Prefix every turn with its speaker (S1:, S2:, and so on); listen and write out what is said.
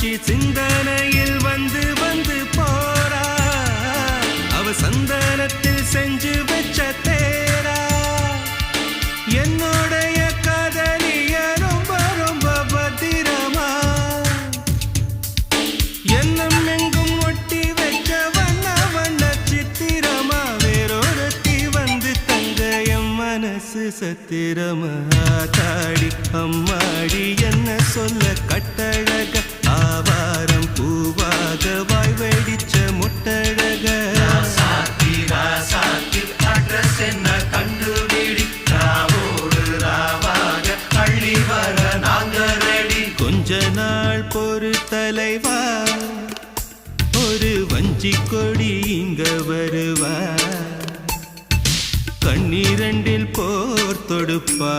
S1: சாட்சி சிந்தனையில் வந்து வந்து போறா அவ சந்தனத்தில் செஞ்சு வச்ச தேரா என்னுடைய காதலிய ரொம்ப ரொம்ப பத்திரமா எண்ணம் எங்கும் ஒட்டி வச்ச வண்ண வண்ண சித்திரமா வேறொருத்தி வந்து தங்க என் மனசு சத்திரமா தாடி அம்மாடி என்ன சொல்ல கட்டழக ஆவாரம் பூவாக வாய் வெடிச்ச முட்டழக
S2: அட்ரஸ் என்ன கண்டுபிடி ராவோடு ராவாக அள்ளி வர நாங்க ரெடி
S1: கொஞ்ச நாள் பொறு தலைவா ஒரு வஞ்சி கொடி இங்க வருவா கண்ணீரண்டில் போர் தொடுப்பா